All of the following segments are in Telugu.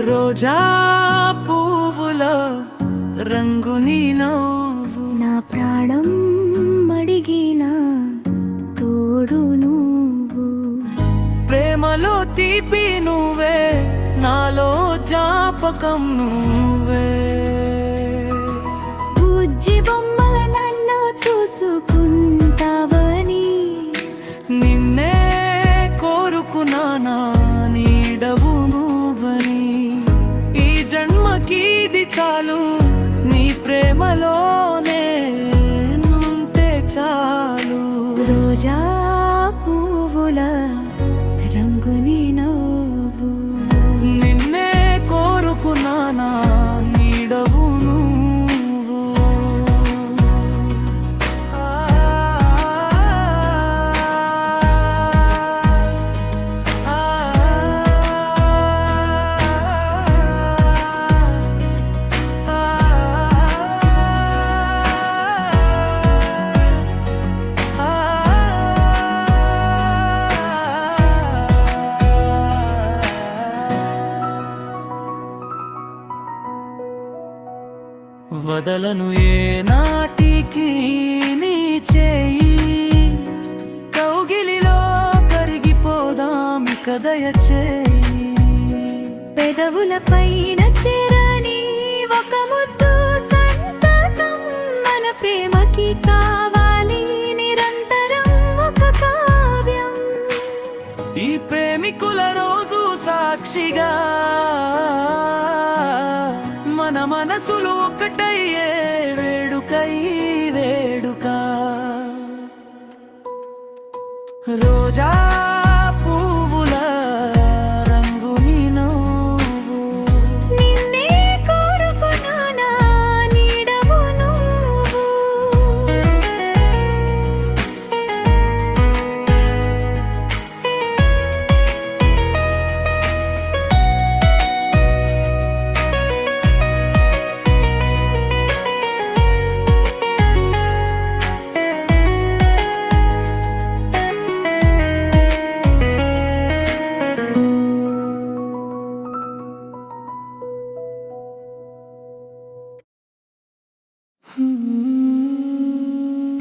రోజా పువ్వుల రంగు నీ నవ్వు, నా ప్రాణం అడిగిన తోడు నువ్వు, ప్రేమలో తీపి నువ్వే, నాలో జ్ఞాపకం నువ్వే. బుజ్జి బొమ్మల నన్ను చూసుకుంటావని, నిన్నే కోరుకున్నానా నీడవు నువ్వని. ఈ జన్మకీది చాలు, నీ ప్రేమలోనే నుంటే చాలు. రోజా పువ్వుల రంగు నీ నవ్వు, నిన్నే కోరుకున్నానా నీడవు నువ్వు. వదలను ఏ నాటికి నీ చేయి, కౌగిలిలో కరిగిపోదామిక దయచేయి. పెదవుల పైన చేరని ఒక ముద్దు సంతకం, మన ప్రేమకి కావాలి నిరంతరం ఒక కావ్యం. ఈ ప్రేమికుల రోజు సాక్షిగా మన మనసులు ఒక్కటయ్యే వేడుకై వేడుక. రోజా పువ్వుల రంగు నీ నవ్వు, నిన్నే కోరుకున్నానా నీడవు నువ్వు.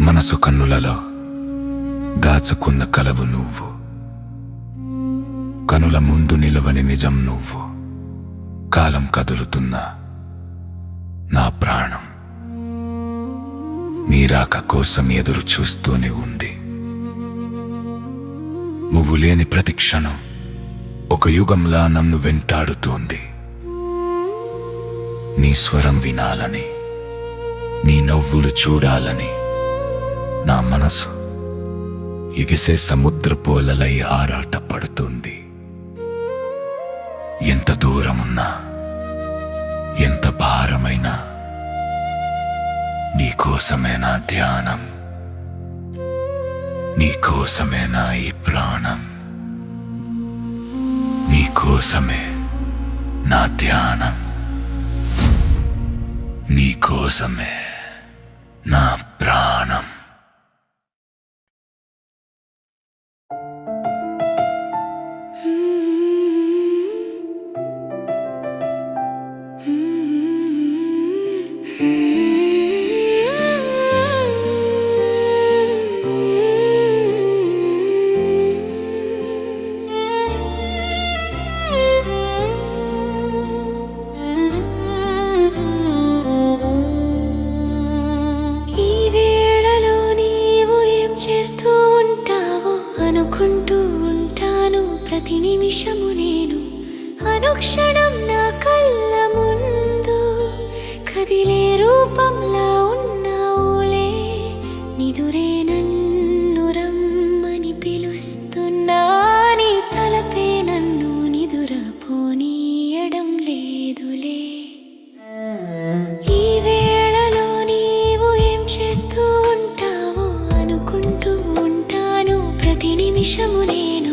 మనసు కన్నులలో దాచుకున్న కలవు నువ్వు, కనుల ముందు నిలవని నిజం నువ్వు. కాలం కదులుతున్నా నా ప్రాణం నీ రాక కోసం ఎదురు చూస్తూనే ఉంది. నువ్వు లేని ప్రతి క్షణం ఒక యుగంలా నన్ను వెంటాడుతోంది. నీ స్వరం వినాలని, నీ నవ్వులు చూడాలని నా మనసు ఎగిసే సముద్రపోలలై ఆరాటపడుతుంది. ఎంత దూరమున్నా, ఎంత భారమైనా నీకోసమే నా ధ్యానం, నీకోసమే నా ఈ ప్రాణం, నీకోసమే నా ధ్యానం, నీకోసమే నా ప్రాణం. అనుకుంటూ ఉంటాను ప్రతి నిమిషము నేను, అనుక్షణం నా కళ్ళ ముందు కదిలే రూపంలా ఉన్నావులే. నిదురే నన్ను రమ్మని పిలుస్తున్నా, నీ తలపే నన్ను నిదురపోనీయడం లేదులే. ఈ వేళలో నీవు ఏం చేస్తూ ఉంటావో అనుకుంటూ ఉంటాను ప్రతి నిమిషము నేను.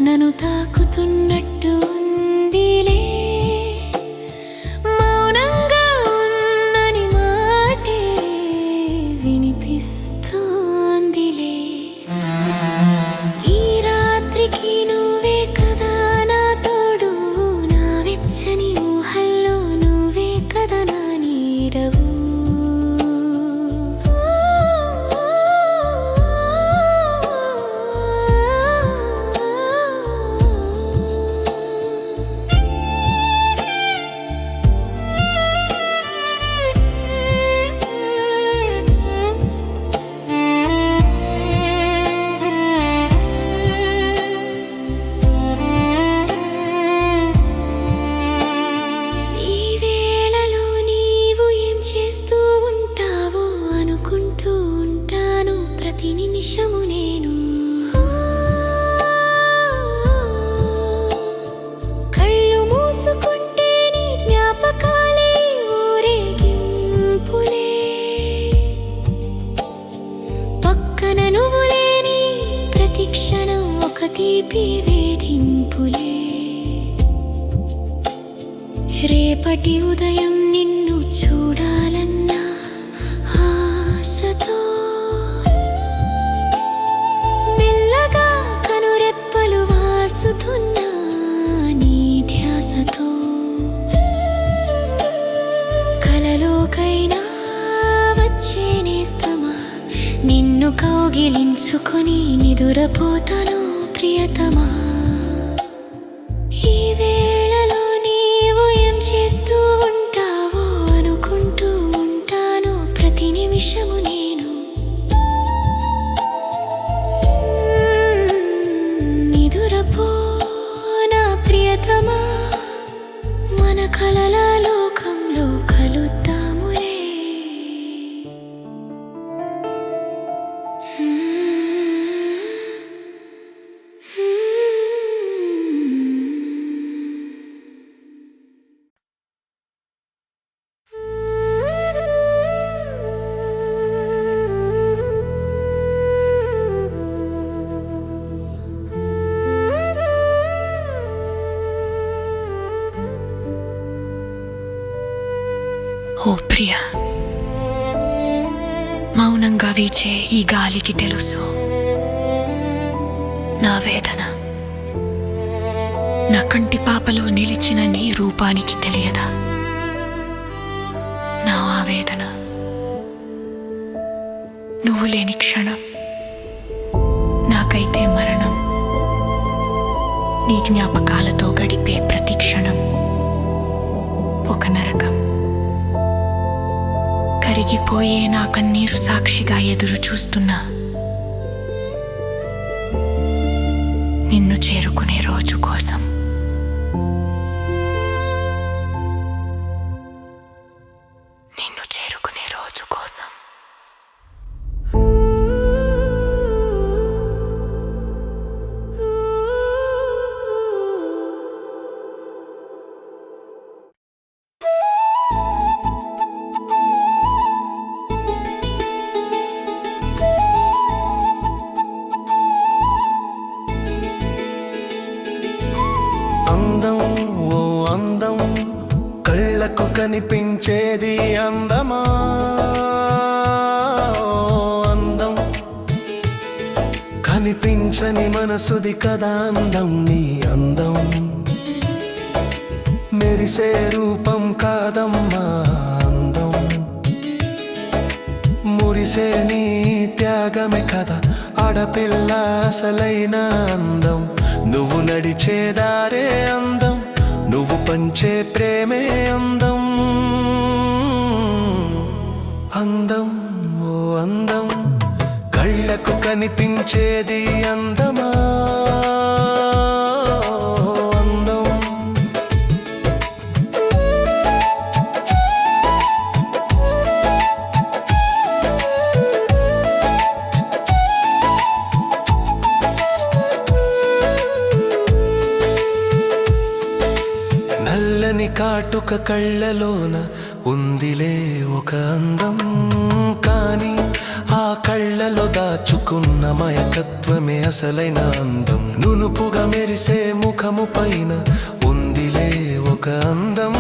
నన్ను తాకుతున్నట్టు ఉందిలే. మౌనంగా ఉన్నని మాటే వినిపిస్తోందిలే. ఈ రాత్రికి నువ్వే కదా నా తోడు, నా వెచ్చని ఊహల్లో నువ్వే కదా నా నీడవు. ప్రతి నిమిషము నేను కళ్ళు మూసుకుంటే నీ జ్ఞాపకాలే ఊరేగింపులే. పక్కన నువ్వు లేని ప్రతి క్షణం ఒక తీపి వేధింపులే. రేపటి ఉదయం నిన్ను చూడాలన్న ఆశతో మార్చుతున్నా నీ ధ్యాసతో. కలలోకైనా వచ్చే నేస్తమా, నిన్ను కౌగిలించుకొని నిదురపోతాను ప్రియతమా. ఈ వేళలో నీవు ఏం చేస్తూ ఉంటావో అనుకుంటూ ఉంటాను ప్రతి నిమిషము నేను. నా ప్రియతమా, మన కలల లోకంలో కలుద్దాములే. ఓ ప్రియా, మౌనంగా వీచే ఈ గాలికి తెలుసు నా వేదన. నా కంటి పాపలో నిలిచిన నీ రూపానికి తెలియదా నా ఆవేదన. నువ్వు లేని క్షణం నాకైతే మరణం. నీ జ్ఞాపకాలతో గడిపే ప్రతి క్షణం ఒక నరకం. కరిగిపోయే నా కన్నీరు సాక్షిగా ఎదురు చూస్తున్నా నిన్ను చేరుకునే రోజు కోసం. నిన్ను చేరుకునే రోజు కోసం. అందం ఓ అందం, కళ్ళకు కనిపించేది అందమా? అందం కనిపించని మనసుది కదా అందం. నీ అందం మెరిసే రూపం కాదమ్మా అందం. మురిసే నీ త్యాగమే కదా ఆడపిల్ల అసలైన అందం. నువ్వు నడిచేదారే అందం, నువ్వు పంచే ప్రేమే అందం. అందం ఓ అందం, కళ్ళకు కనిపించేది అందమా? నల్లని కాటుక కళ్ళలోన ఉందిలే ఒక అందం. కానీ ఆ కళ్ళలో దాచుకున్న మయకత్వమే అసలైన అందం. నునుపుగా మెరిసే ముఖము పైన ఉందిలే ఒక అందం.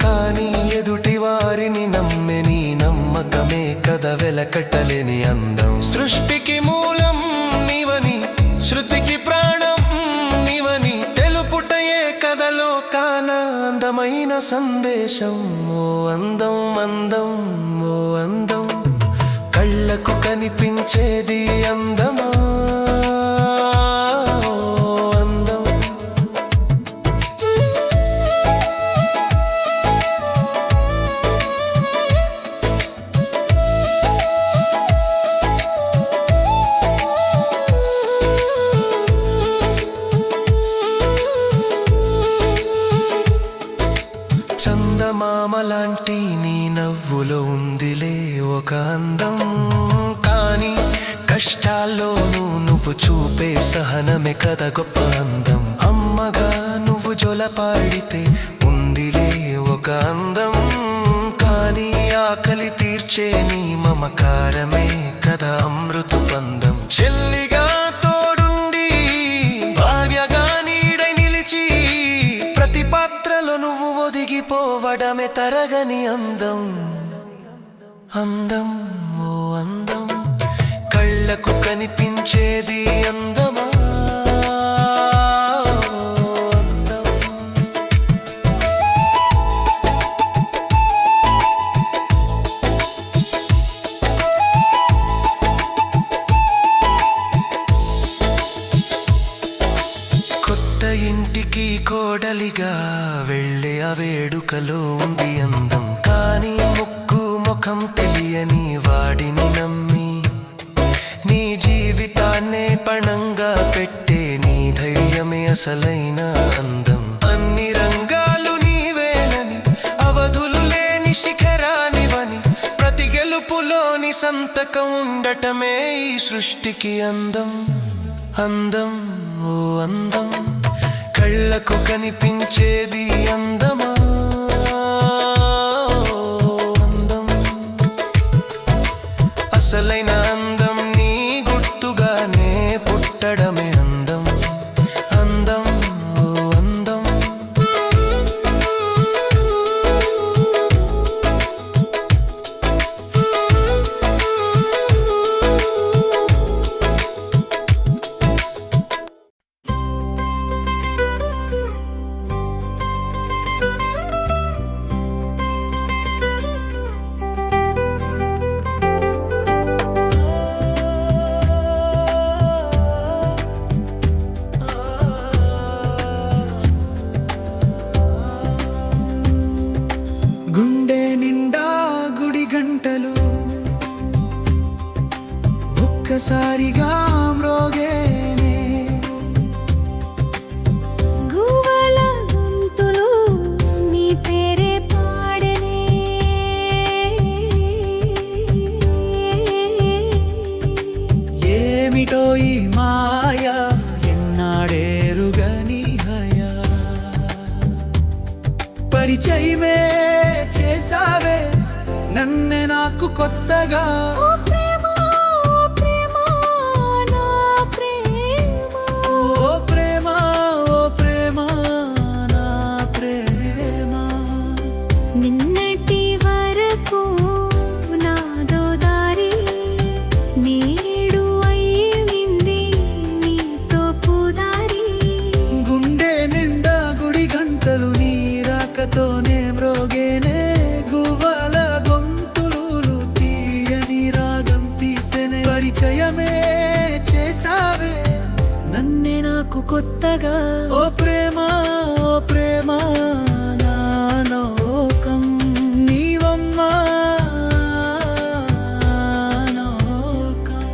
కానీ ఎదుటి వారిని నమ్మే నీ నమ్మకమే కదా వెలకట్టలేని అందం. సృష్టికి మూలం నీవని, శృతికి ప్రాణం నీవని తెలుపుటయే కథలో కాన అందమైన సందేశం. ఓ అందం అందం ఓ అందం, కళ్ళకు కనిపించేది అందమా ఓ అందం. చందమామలాంటి నీ నవ్వులో ఉందిలే ఒక అందం. కానీ కష్టాల్లోనూ నువ్వు చూపే సహనమే కదా గొప్ప అందం. అమ్మగా నువ్వు జొలపాడితే ఉందిలే ఒక అందం. కానీ ఆకలి తీర్చే నీ మమకారమే కదా అమృత బంధం. చెల్లిగా తోడుండి, భార్యగా నీడై నిలిచి, ప్రతి పాత్రలో నువ్వు ఒదిగిపోవడమే తరగని అందం. అందం ఓ అందం, కళ్ళకు కనిపించేది అందమా ఓ అందం. కొత్త ఇంటికి కోడలిగా వెళ్ళే ఆ వేడుకలో ఉంది అందం. కానీ ముక్కు ముఖం తెలియని వాడిని నమ్మి నీ జీవితాన్నే పణంగా పెట్టే నీ ధైర్యమే అసలైన అందం. అన్ని రంగాలు నీవేనని, అవధులు లేని శిఖరానివని, ప్రతి గెలుపులోని సంతకం ఉండటమే ఈ సృష్టికి అందం. అందం ఓ అందం, కళ్ళకు కనిపించేది అందమా ఓ అందం. అసలైన అందం నీ గుర్తుగానే పుట్టడమే అందం. అందం ఓ అందం. గుండె నిండా గుడి గంటలు ఒక్కసారిగా మ్రోగేనే. గువ్వల గొంతులు నీ పేరే పాడనే. ఏమిటో ఈ మాయా ఎన్నాడేరుగని హయా. పరిచయమే చేసావే నన్నే నాకు కొత్తగా. ఓ ప్రేమ ఓ ప్రేమ నా ప్రేమ. ఓ ప్రేమ ఓ ప్రేమ నా ప్రేమ. నిన్నటి వరకు నాదో దారి, నేడు అయ్యింది నీతో పుదారి. గుండె నిండా గుడి గంటలు నీ రాకతోనే మ్రోగేనే. గువ్వల గొంతులు తీయని రాగం తీసెనే. పరిచయమే చేసావే నన్నే నాకు కొత్తగా. ఓ ప్రేమ ఓ ప్రేమ నా లోకం నీవమ్మా లోకం.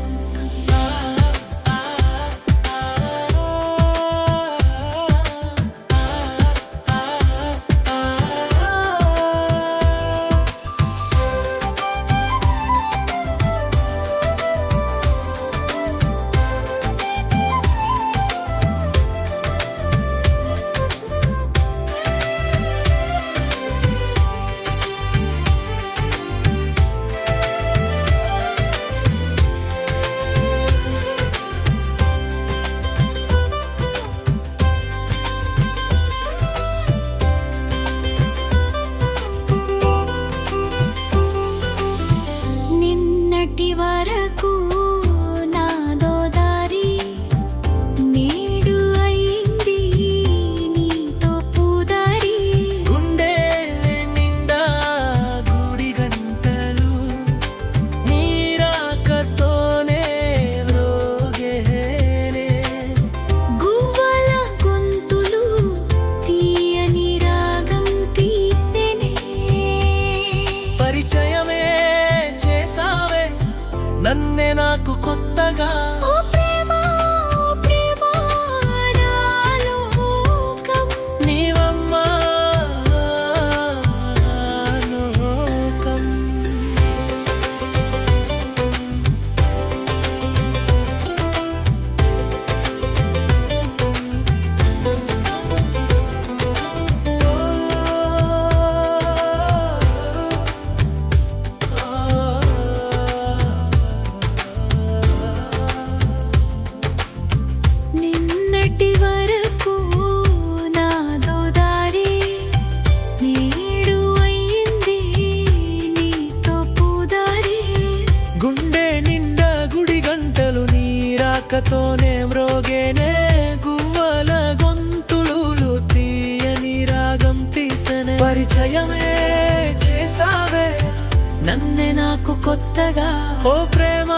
రాకతోనే మ్రోగేనే గువ్వల గొంతులు తీయని రాగం తీసనే పరిచయమే చేసావే నన్నే నాకు కొత్తగా ఓ ప్రేమ